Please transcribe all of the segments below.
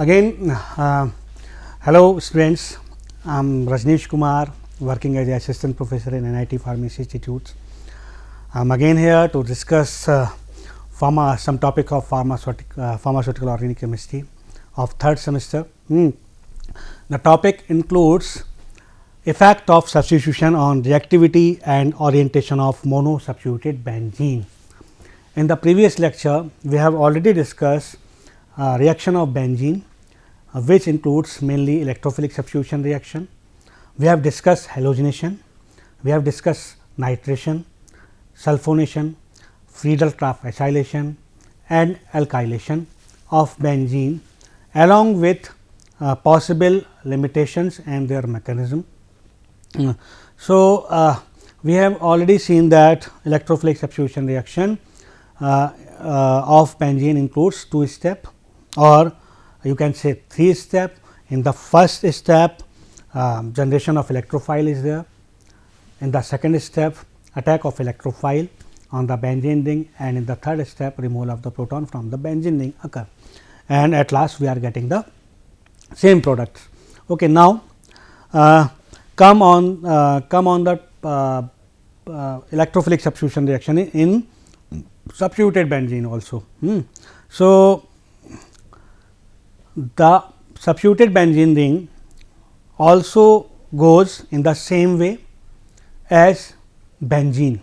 Again, hello students, I am Rajneesh Kumar, working as an assistant professor in NIT Pharmacy Institute. I am again here to discuss some topic of pharmaceutical organic chemistry of third semester. The topic includes effect of substitution on reactivity and orientation of monosubstituted benzene. In the previous lecture, we have already discussed reaction of benzene, which includes mainly electrophilic substitution reaction. We have discussed halogenation, we have discussed nitration, sulfonation, Friedel-Crafts acylation and alkylation of benzene, along with possible limitations and their mechanism. We have already seen that electrophilic substitution reaction of benzene includes two step, or you can say three step. In the first step, generation of electrophile is there. In the second step, attack of electrophile on the benzene ring, and in the third step, removal of the proton from the benzene ring occur, and at last we are getting the same products. Okay, now come on the electrophilic substitution reaction in substituted benzene also. So, the substituted benzene ring also goes in the same way as benzene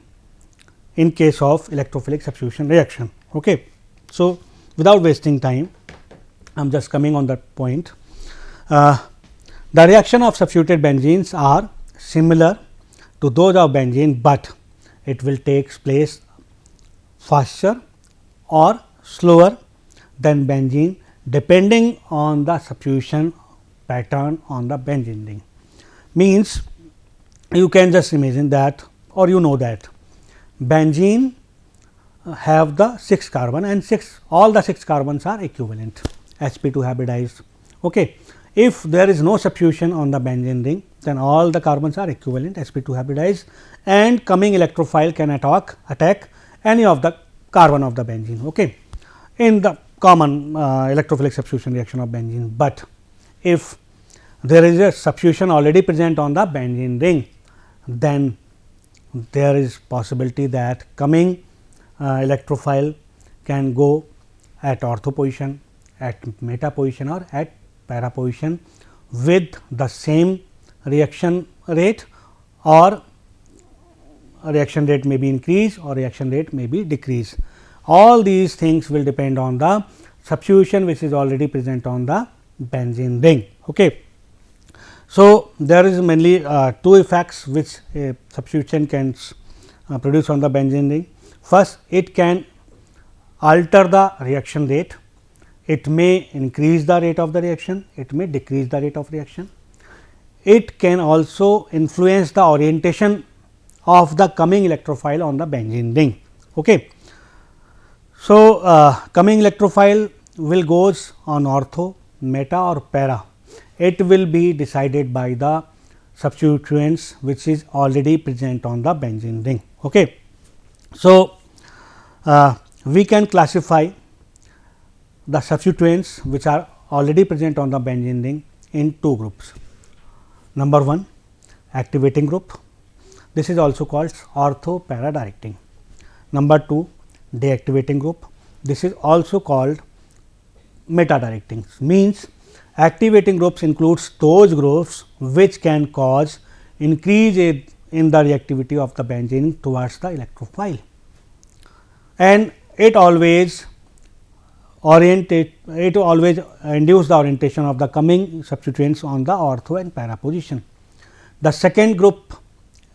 in case of electrophilic substitution reaction. Okay. So, without wasting time, I am just coming on that point. The reaction of substituted benzenes are similar to those of benzene, but it will take place faster or slower than benzene, depending on the substitution pattern on the benzene ring. Means you can just imagine that, or you know that benzene have the 6 carbon, and all the 6 carbons are equivalent, sp2 hybridized. Okay. If there is no substitution on the benzene ring, then all the carbons are equivalent, sp2 hybridized, and coming electrophile can attack any of the carbon of the benzene. Okay. In the common electrophilic substitution reaction of benzene, but if there is a substitution already present on the benzene ring, then there is possibility that coming electrophile can go at ortho position, at meta position, or at para position with the same reaction rate, or reaction rate may be increased or reaction rate may be decreased. All these things will depend on the substitution which is already present on the benzene ring. Okay. So, there is mainly two effects which a substitution can produce on the benzene ring. First, it can alter the reaction rate. It may increase the rate of the reaction, it may decrease the rate of reaction. It can also influence the orientation of the coming electrophile on the benzene ring. Okay. So, coming electrophile will goes on ortho, meta, or para. It will be decided by the substituents which is already present on the benzene ring. Okay. So, we can classify the substituents which are already present on the benzene ring in two groups. Number 1, activating group. This is also called ortho para directing. Number 2, deactivating group. This is also called meta directing. Means activating groups includes those groups which can cause increase in the reactivity of the benzene towards the electrophile, and it always induce the orientation of the coming substituents on the ortho and para position. The second group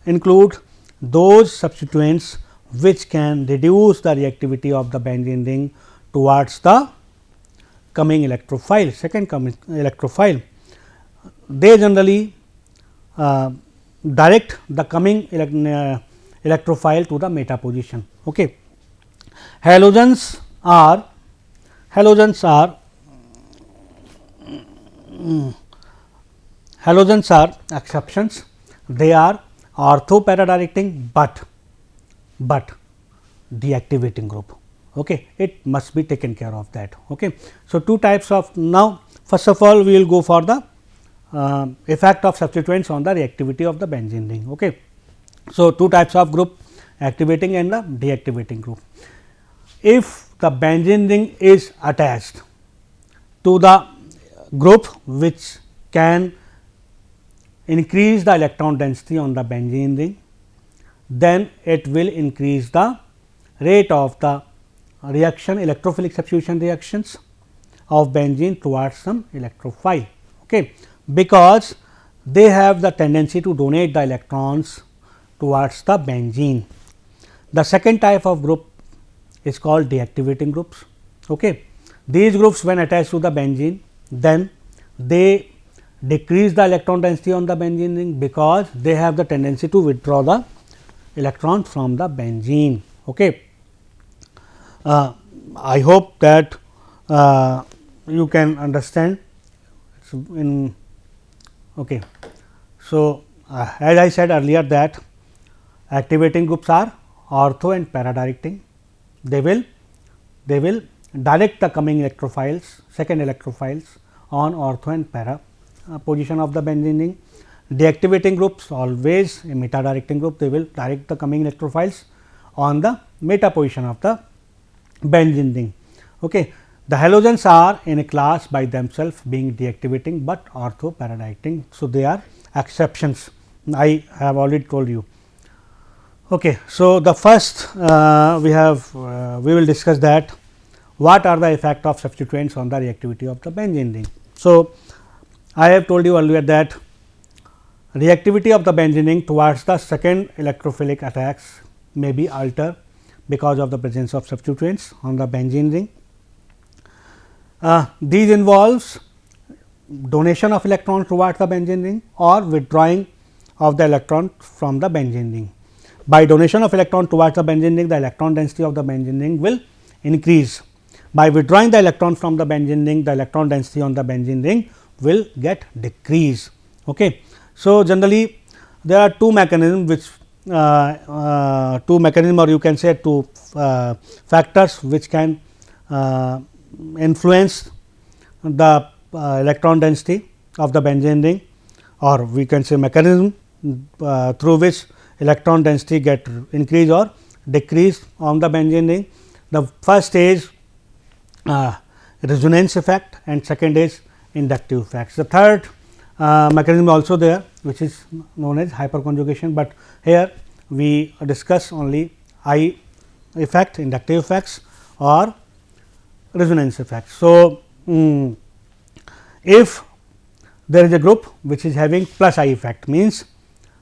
include those substituents which can reduce the reactivity of the benzene ring towards the coming electrophile, second coming electrophile. They generally direct the coming electrophile to the meta position. Okay. Halogens are exceptions. They are ortho para directing, but deactivating group. Okay. It must be taken care of that. Okay. So, two types of, now First of all, we will go for the effect of substituents on the reactivity of the benzene ring. Okay. So, two types of group, activating and the deactivating group. If the benzene ring is attached to the group which can increase the electron density on the benzene ring, then it will increase the rate of the reaction, electrophilic substitution reactions of benzene towards some electrophile, okay, because they have the tendency to donate the electrons towards the benzene. The second type of group is called deactivating groups. Okay. These groups, when attached to the benzene, then they decrease the electron density on the benzene ring, because they have the tendency to withdraw the electrons from the benzene. Okay. I hope that you can understand in. Okay. So, as I said earlier that activating groups are ortho and para directing. They will direct the coming electrophiles, second electrophiles on ortho and para position of the benzene ring. Deactivating groups always a meta directing group, they will direct the coming electrophiles on the meta position of the benzene ring. Okay. The halogens are in a class by themselves being deactivating, but ortho para directing. So, they are exceptions, I have already told you. Okay. So, the first we will discuss that what are the effect of substituents on the reactivity of the benzene ring. So, I have told you earlier that reactivity of the benzene ring towards the second electrophilic attacks may be altered because of the presence of substituents on the benzene ring. These involves donation of electrons towards the benzene ring or withdrawing of the electron from the benzene ring. By donation of electron towards the benzene ring, the electron density of the benzene ring will increase. By withdrawing the electron from the benzene ring, the electron density on the benzene ring will get decreased. Okay. So, generally there are two mechanisms which or you can say two factors which can influence the electron density of the benzene ring, or we can say mechanism through which electron density get increased or decreased on the benzene ring. The first is resonance effect and second is inductive effects. The third mechanism also there, which is known as hyperconjugation, but here we discuss only I effect, inductive effects or resonance effects. So, if there is a group which is having plus I effect, means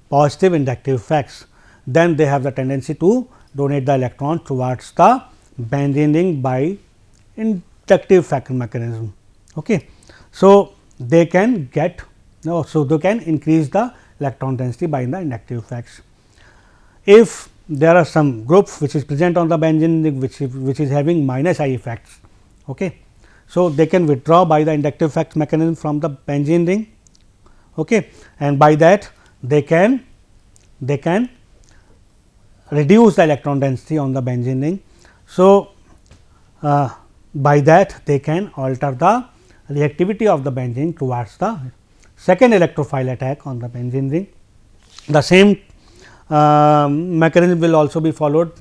positive inductive effects, then they have the tendency to donate the electron towards the benzene ring by inductive effect mechanism. Okay. So, they can get they can increase the electron density by the inductive effects. If there are some groups which is present on the benzene ring which is having minus I effects. Okay. So, they can withdraw by the inductive effect mechanism from the benzene ring, okay, and by that they can reduce the electron density on the benzene ring. So, by that they can alter the reactivity of the benzene towards the second electrophile attack on the benzene ring. The same mechanism will also be followed,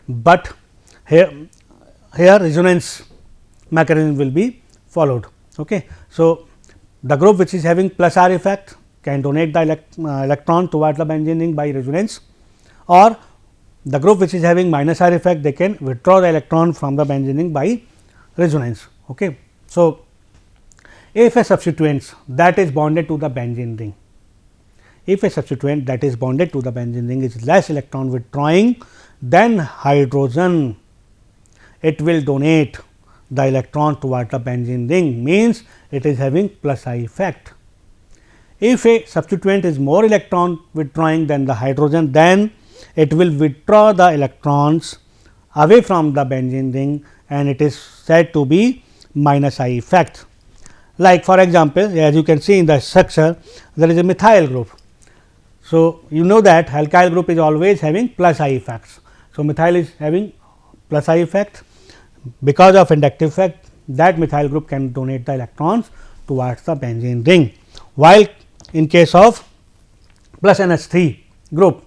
but here resonance mechanism will be followed. Okay. So, the group which is having plus R effect can donate the electron towards the benzene ring by resonance, or the group which is having minus R effect, they can withdraw the electron from the benzene ring by resonance. Okay. So, if a substituent that is bonded to the benzene ring, if a substituent that is bonded to the benzene ring is less electron withdrawing than hydrogen, it will donate the electron toward the benzene ring, means it is having plus I effect. If a substituent is more electron withdrawing than the hydrogen, then it will withdraw the electrons away from the benzene ring, and it is said to be minus I effect. Like for example, as you can see in the structure, there is a methyl group. So, you know that alkyl group is always having plus I effects. So, methyl is having plus I effect, because of inductive effect that methyl group can donate the electrons towards the benzene ring, while in case of plus NH3 group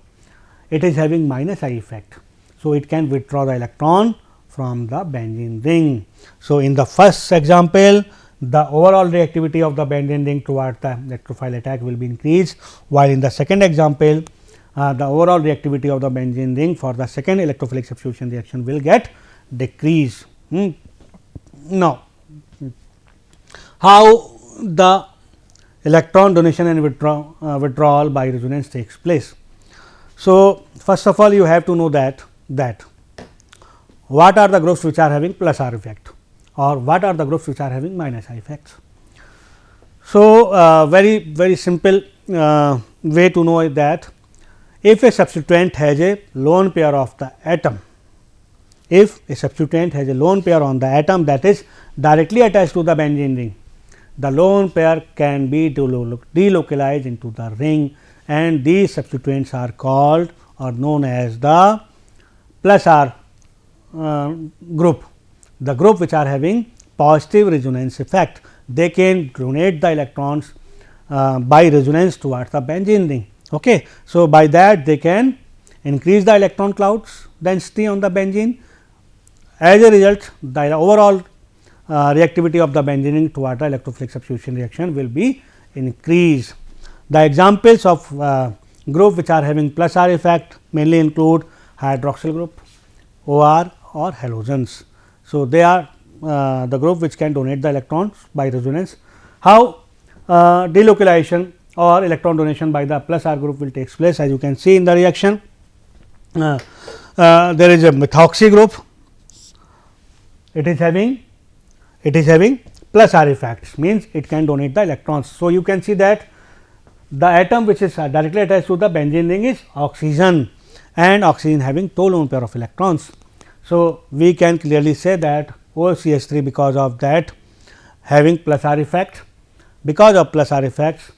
it is having minus I effect. So, it can withdraw the electron from the benzene ring. So, in the first example the overall reactivity of the benzene ring towards the electrophile attack will be increased, while in the second example the overall reactivity of the benzene ring for the second electrophilic substitution reaction will get decreased. Now, how the electron donation and withdrawal by resonance takes place. So, first of all you have to know that what are the groups which are having plus R effect, or what are the groups which are having minus I effects. So, very simple way to know is that if a substituent has a lone pair of the atom, if a substituent has a lone pair on the atom that is directly attached to the benzene ring, the lone pair can be delocalized into the ring, and these substituents are called or known as the plus R group, the group which are having positive resonance effect. They can donate the electrons by resonance towards the benzene ring. Okay. So, by that they can increase the electron clouds density on the benzene. As a result, the overall reactivity of the benzene ring toward the electrophilic substitution reaction will be increased. The examples of group which are having plus R effect mainly include hydroxyl group, OR or halogens. So, they are the group which can donate the electrons by resonance. How delocalization or electron donation by the plus R group will take place, as you can see in the reaction. There is a methoxy group, it is having plus R effects, means it can donate the electrons. So, you can see that the atom which is directly attached to the benzene ring is oxygen, and oxygen having two lone pair of electrons. So, we can clearly say that OCH3 because of that having plus R effect. Because of plus R effects,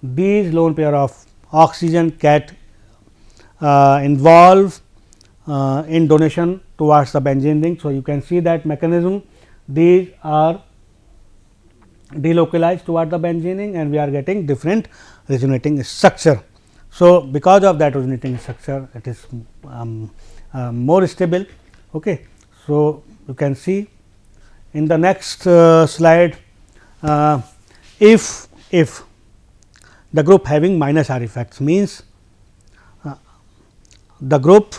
these lone pair of oxygen get involved in donation towards the benzene ring. So, you can see that mechanism, these are delocalized toward the benzene ring and we are getting different resonating structure. So, because of that resonating structure, it is more stable. Okay. So, you can see in the next slide, if the group having minus R effects, means the group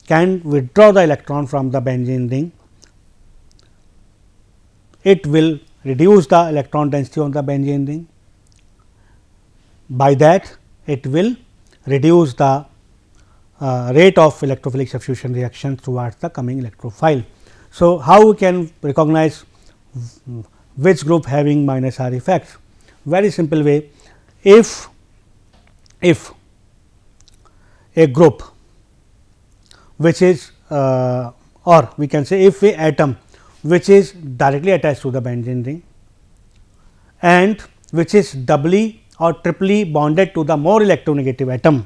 can withdraw the electron from the benzene ring, it will reduce the electron density on the benzene ring. By that, it will reduce the rate of electrophilic substitution reaction towards the coming electrophile. So, how we can recognize which group having minus R effects? Very simple way, if a group which is or we can say if a atom which is directly attached to the benzene ring and which is doubly or triply bonded to the more electronegative atom,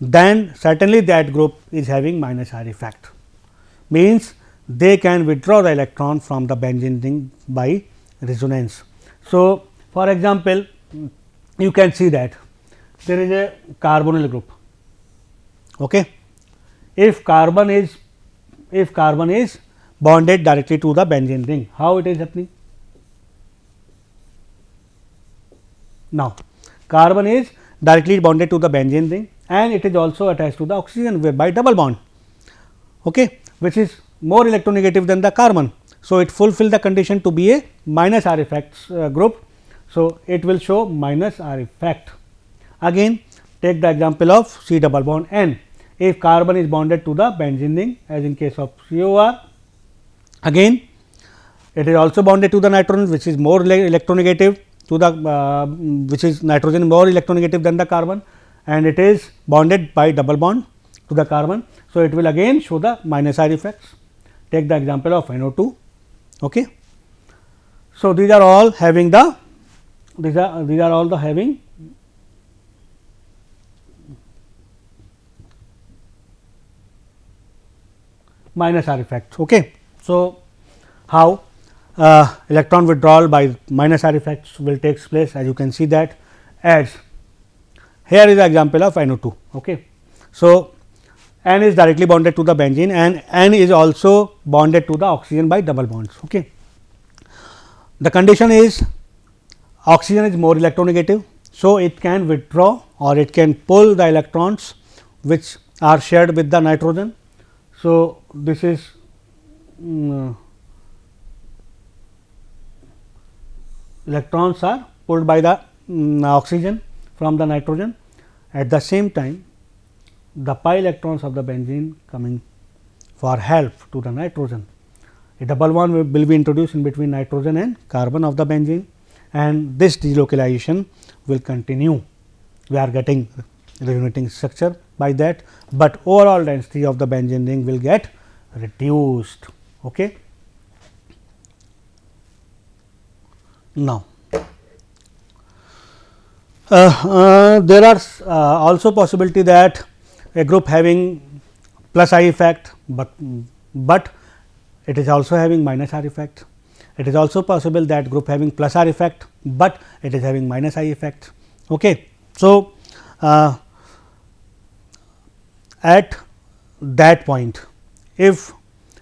then certainly that group is having minus R effect, means they can withdraw the electron from the benzene ring by resonance. So, for example, you can see that there is a carbonyl group. Okay. If carbon is bonded directly to the benzene ring, how it is happening? Now, carbon is directly bonded to the benzene ring and it is also attached to the oxygen by double bond, okay, which is more electronegative than the carbon. So, it fulfill the condition to be a minus R effects group. So, it will show minus R effect. Again, take the example of C double bond N. If carbon is bonded to the benzene ring, as in case of COR, again it is also bonded to the nitrogen which is more electronegative to the which is nitrogen more electronegative than the carbon, and it is bonded by double bond to the carbon. So, it will again show the minus R effects. Take the example of NO2. Okay. So, these are all having the having minus R effect. Okay. So, how electron withdrawal by minus R effects will takes place, as you can see that, as here is the example of NO2. Okay. So, N is directly bonded to the benzene and N is also bonded to the oxygen by double bonds. Okay. The condition is oxygen is more electronegative. So, it can withdraw or it can pull the electrons which are shared with the nitrogen. So, this is electrons are pulled by the oxygen from the nitrogen. At the same time, the pi electrons of the benzene coming for help to the nitrogen. A double bond will be introduced in between nitrogen and carbon of the benzene, and this delocalization will continue. We are getting resonating structure by that, but overall density of the benzene ring will get reduced. Okay. Now, there are also possibility that a group having plus I effect, but it is also having minus R effect. It is also possible that group having plus R effect, but it is having minus I effect. Okay. So, at that point, if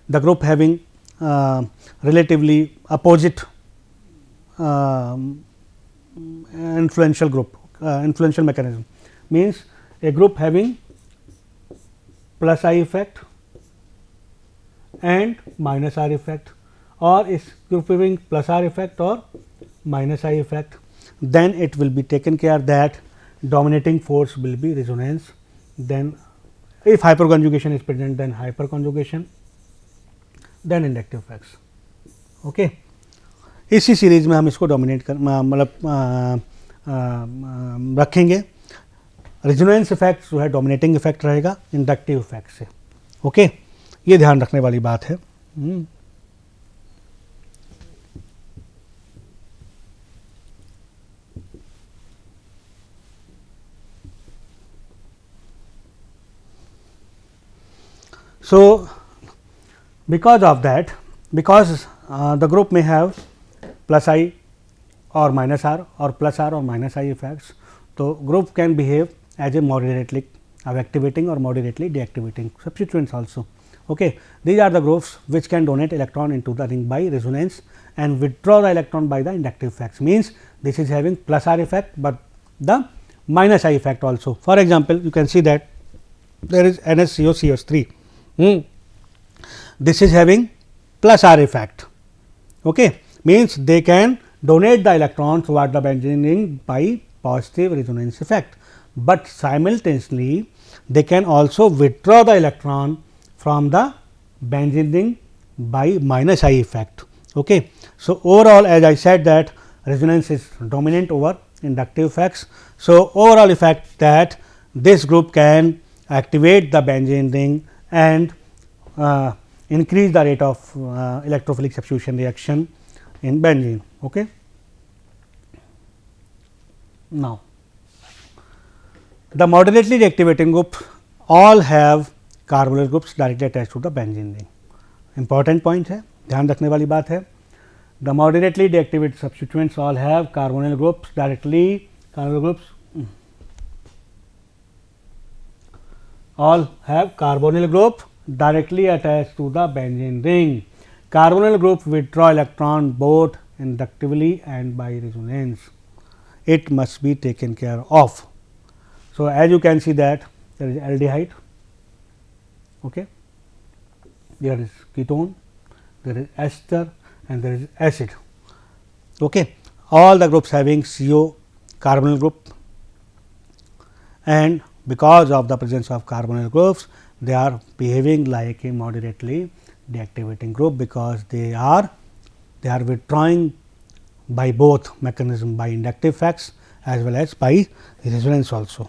the group having relatively opposite influential group, influential mechanism, means a group having plus I effect and minus R effect, or is group having plus R effect or minus I effect, then it will be taken care that dominating force will be resonance. Then if hyperconjugation is present, then hyperconjugation, then inductive effects. Okay. इसी series में हम इसको dominate कर मतलब रखेंगे. Resonance effect जो है dominating effect रहेगा इंडक्टिव इफेक्ट से. ओके. ये ध्यान रखने वाली बात है. So, because of that, because the group may have plus I or minus R or plus R or minus I effects, so group can behave as a moderately activating or moderately deactivating substituents also. Okay. These are the groups which can donate electron into the ring by resonance and withdraw the electron by the inductive effects, means this is having plus R effect, but the minus I effect also. For example, you can see that there is NSCO3. This is having plus R effect. Okay. Means they can donate the electrons toward the benzene ring by positive resonance effect, but simultaneously they can also withdraw the electron from the benzene ring by minus I effect. Okay. So, overall, as I said that resonance is dominant over inductive effects. So, overall effect that this group can activate the benzene ring and increase the rate of electrophilic substitution reaction in benzene. Okay. Now, the moderately deactivating group all have carbonyl groups directly attached to the benzene ring. Important point है, ध्यान रखने वाली बात है. The moderately deactivated substituents all have carbonyl groups directly, all have carbonyl group directly attached to the benzene ring. Carbonyl group withdraw electron both inductively and by resonance. It must be taken care of. So, as you can see that there is aldehyde, okay. There is ketone, there is ester and there is acid. Okay. All the groups having CO carbonyl group, and because of the presence of carbonyl groups, they are behaving like a moderately deactivating group, because they are withdrawing by both mechanism, by inductive effects as well as by resonance also.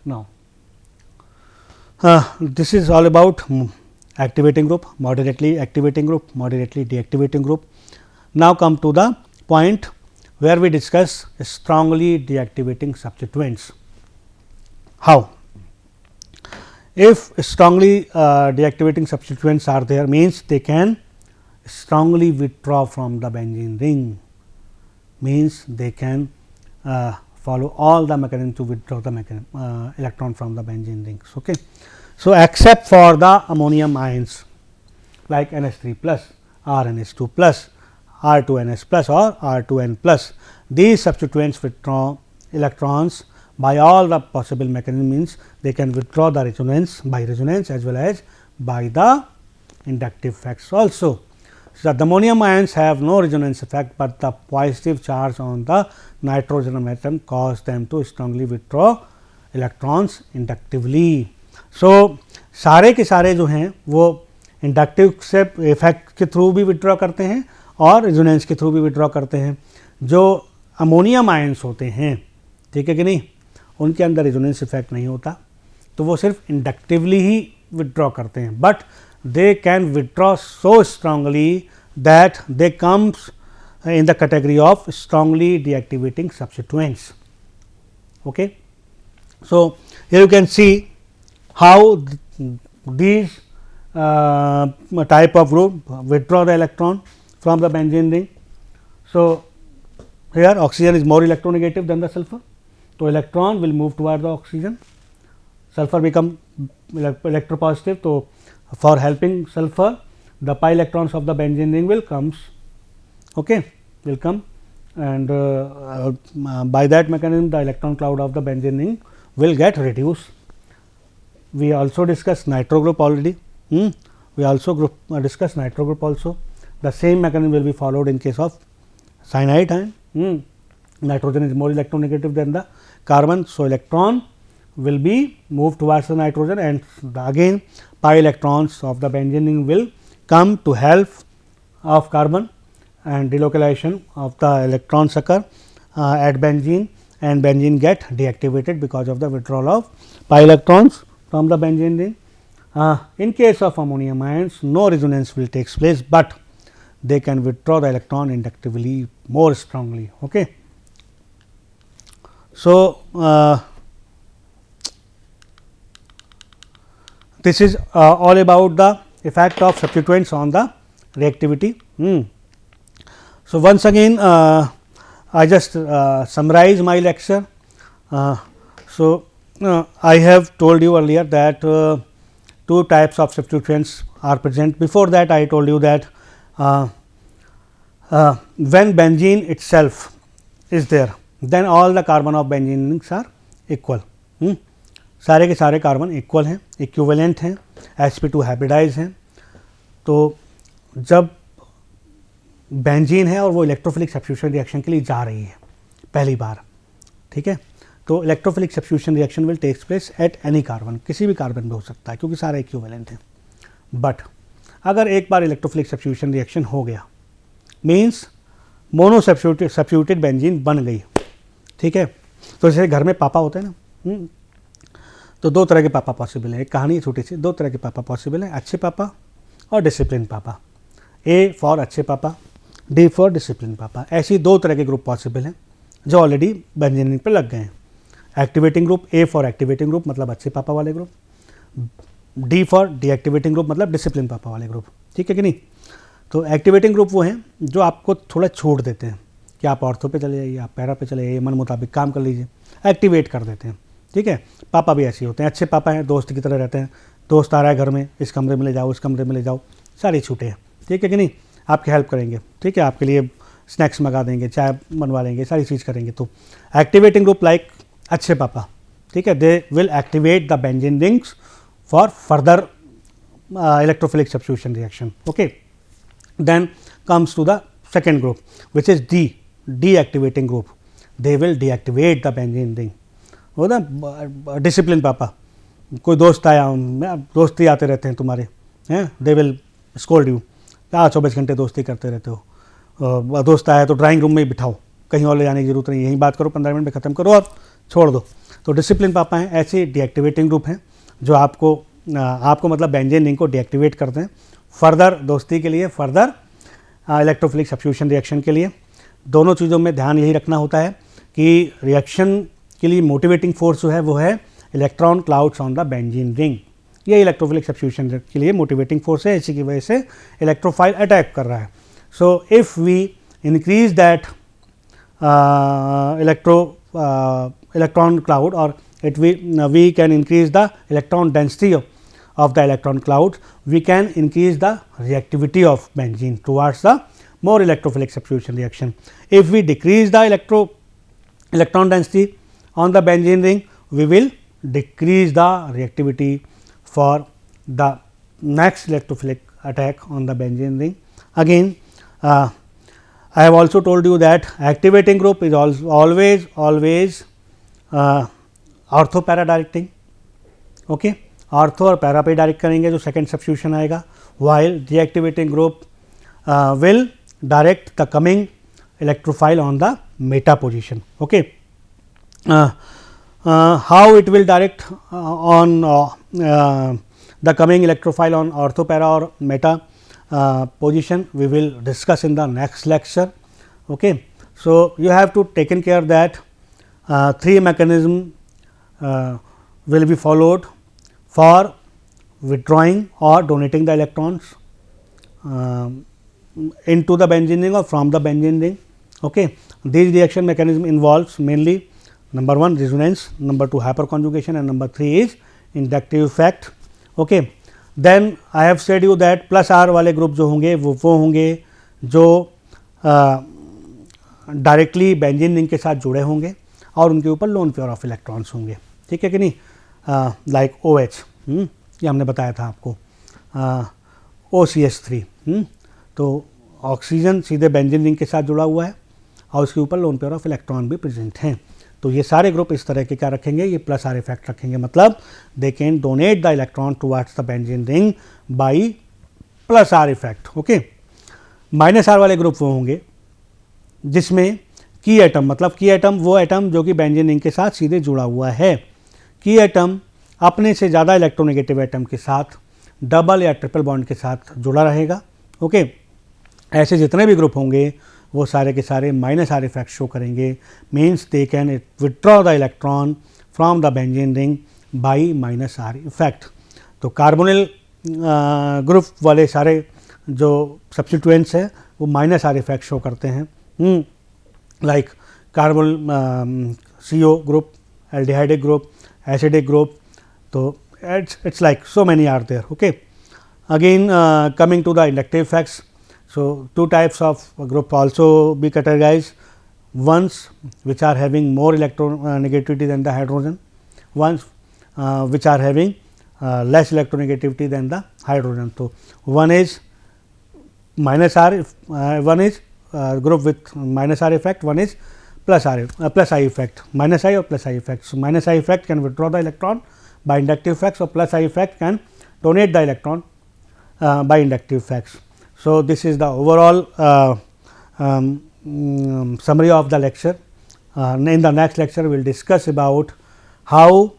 Now, this is all about activating group, moderately activating group, moderately deactivating group. Now, come to the point where we discuss strongly deactivating substituents. How? If strongly deactivating substituents are there, means they can strongly withdraw from the benzene ring, means they can follow all the mechanism to withdraw the electron from the benzene rings. Okay. So, except for the ammonium ions like NH3 plus, RNH2 plus, R2NS plus or R2N plus, these substituents withdraw electrons by all the possible mechanism, means they can withdraw the resonance by resonance as well as by the inductive effects also. So, the ammonium ions have no resonance effect, but the positive charge on the nitrogen atom cause them to strongly withdraw electrons inductively. So, सारे के सारे जो हैं वो inductive से effect के through भी withdraw करते हैं और रेजोनेंस के थ्रू भी विड्रॉ करते हैं. जो अमोनियम आयंस होते हैं, ठीक है कि नहीं, उनके अंदर रेजोनेंस इफेक्ट नहीं होता, तो वो सिर्फ इंडक्टिवली ही विड्रॉ करते हैं. But they can withdraw so strongly that they comes in the category of strongly deactivating substituents. Okay. So, here you can see how these type of group withdraw the electron from the benzene ring. So, here oxygen is more electronegative than the sulfur. So, electron will move toward the oxygen, sulfur become electropositive. So, for helping sulfur, the pi electrons of the benzene ring will come, and by that mechanism the electron cloud of the benzene ring will get reduced. We also discussed nitro group already. We also discussed nitro group also. The same mechanism will be followed in case of cyanide ion. Nitrogen is more electronegative than the carbon. So, electron will be moved towards the nitrogen, and again pi electrons of the benzene ring will come to help of carbon, and delocalization of the electrons occur at benzene, and benzene get deactivated because of the withdrawal of pi electrons from the benzene ring. In case of ammonium ions, no resonance will take place, but they can withdraw the electron inductively more strongly. Okay. So, this is all about the effect of substituents on the reactivity. So, once again I just summarize my lecture. So, I have told you earlier that two types of substituents are present. Before that, I told you that when benzene itself is there, then all the carbon of benzene rings are equal. सारे के सारे carbon equal हैं, equivalent हैं, sp2 hybridise हैं. तो जब benzene है और वो इलेक्ट्रोफिलिक सब्स्टिट्यूशन रिएक्शन के लिए जा रही है पहली बार, ठीक है, तो electrophilic substitution reaction will takes place at any carbon, किसी भी कार्बन में हो सकता है क्योंकि सारे इक्विवेलेंट हैं. बट अगर एक बार इलेक्ट्रोफिलिक सब्स्टिट्यूशन रिएक्शन हो गया, मीन्स मोनो सब्स्टिट्यूटेड बेंजीन बन गई, ठीक है. तो जैसे घर में पापा होते हैं ना, तो दो तरह के पापा पॉसिबल है. एक कहानी है छोटी सी, दो तरह के पापा पॉसिबल है, अच्छे पापा और डिसिप्लिन पापा. ए फॉर अच्छे पापा, डी फॉर डिसिप्लिन पापा. ऐसी दो तरह के ग्रुप पॉसिबल हैं जो ऑलरेडी बेंजीन पर लग गए हैं. Activating group, A for activating group मतलब अच्छे पापा वाले group, D for deactivating group मतलब डिसिप्लिन पापा वाले ग्रुप, ठीक है कि नहीं. तो एक्टिवेटिंग ग्रुप वो हैं जो आपको थोड़ा छूट देते हैं कि आप ऑर्थो पे चले जाइए, आप पैरा पे चले जाइए, मन मुताबिक काम कर लीजिए, एक्टिवेट कर देते हैं, ठीक है. पापा भी ऐसे होते हैं, अच्छे पापा हैं, दोस्त की तरह रहते हैं, दोस्त आ रहा है घर में, इस कमरे में ले जाओ, उस कमरे में ले जाओ, सारी छूटें हैं, ठीक है कि नहीं. आपकी हेल्प करेंगे, ठीक है, आपके लिए स्नैक्स मंगा देंगे, चाय बनवा लेंगे, सारी चीज़ करेंगे. तो एक्टिवेटिंग ग्रुप लाइक अच्छे पापा, ठीक है, they will activate the benzene rings for further electrophilic substitution reaction. Okay. Then comes to the second group which is deactivating group. They will deactivate the benzene ring. वो ना discipline पापा, कोई दोस्त आया, दोस्ती आते रहते हैं तुम्हारे, हैं, दे विल स्कोल्ड यू, 24 घंटे दोस्ती करते रहते हो. दोस्त आया तो ड्राइंग रूम में ही बिठाओ, कहीं और ले जाने की जरूरत नहीं, यहीं बात करो, 15 मिनट में ख़त्म करो और छोड़ दो. तो डिसिप्लिन पापा हैं. ऐसे डीएक्टिवेटिंग ग्रुप हैं जो आपको मतलब बेंजीन रिंग को डीएक्टिवेट करते हैं फर्दर दोस्ती के लिए, फर्दर इलेक्ट्रोफिलिक सब्स्टिट्यूशन रिएक्शन के लिए. दोनों चीज़ों में ध्यान यही रखना होता है कि रिएक्शन के लिए मोटिवेटिंग फोर्स जो है वो है electron clouds on the benzene ring. ये इलेक्ट्रोफिलिक सब्स्टिट्यूशन के लिए मोटिवेटिंग फोर्स है, इसी की वजह से इलेक्ट्रोफाइल अटैक कर रहा है. So if we increase that electron cloud, or we can increase the electron density of the electron cloud, we can increase the reactivity of benzene towards the more electrophilic substitution reaction. If we decrease the electron density on the benzene ring, we will decrease the reactivity for the next electrophilic attack on the benzene ring. Again, I have also told you that activating group is always ortho para directing. Okay, ortho और para पे direct करेंगे जो second substitution आएगा, while deactivating group will direct the coming electrophile on the Meta position. Okay, how it will direct on the coming electrophile on ortho para और Meta position, we will discuss in the next lecture. Okay. So, you have to taken care that three mechanism will be followed for withdrawing or donating the electrons into the benzene ring or from the benzene ring. Okay. These reaction mechanism involves mainly number 1 resonance, number 2 hyperconjugation, and number 3 is inductive effect. Okay. Then I have said you that plus R वाले group जो होंगे वो होंगे जो directly benzene ring के साथ जुड़े होंगे और उनके ऊपर लोन पेयर ऑफ इलेक्ट्रॉन्स होंगे. ठीक है कि नहीं, लाइक OH, ये हमने बताया था आपको, OCH3. तो ऑक्सीजन सीधे बेंजीन रिंग के साथ जुड़ा हुआ है और उसके ऊपर लोन पेयर ऑफ इलेक्ट्रॉन भी प्रेजेंट हैं. तो ये सारे ग्रुप इस तरह के क्या रखेंगे, ये प्लस आर इफेक्ट रखेंगे, मतलब they can donate the electron towards the benzene ring by plus R effect. Okay, minus R वाले ग्रुप वो होंगे जिसमें की एटम, मतलब की एटम वो एटम जो कि बेंजीन रिंग के साथ सीधे जुड़ा हुआ है. की एटम अपने से ज़्यादा इलेक्ट्रोनेगेटिव एटम के साथ डबल या ट्रिपल बॉन्ड के साथ जुड़ा रहेगा. ओके, ऐसे जितने भी ग्रुप होंगे वो सारे के सारे माइनस आर इफेक्ट शो करेंगे. Means they can withdraw the electron from the benzene ring by minus are effect. तो कार्बोनिल ग्रुप वाले सारे जो सब्स्टिट्यूएंट्स हैं वो माइनस आर इफेक्ट शो करते हैं, like carbonyl CO group, aldehydic group, acidic group. तो it's like so many are there. Okay. Again, coming to the inductive effects. So, two types of group also be categorized, ones which are having more electronegativity than the hydrogen, ones which are having less electronegativity than the hydrogen. So, one is minus R, one is group with minus R effect, one is plus I effect, minus I or plus I effect. So, minus I effect can withdraw the electron by inductive effects, or plus I effect can donate the electron by inductive effects. So, this is the overall summary of the lecture. In the next lecture, we will discuss about how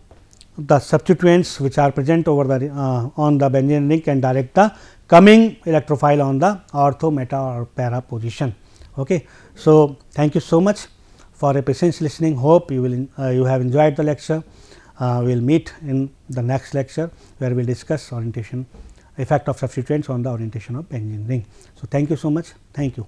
the substituents which are present over the on the benzene ring can direct the coming electrophile on the ortho, meta or para position. Okay. So, thank you so much for a patient listening. Hope you will you have enjoyed the lecture. We will meet in the next lecture where we will discuss orientation, effect of substituents on the orientation of benzene ring. So, thank you so much. Thank you.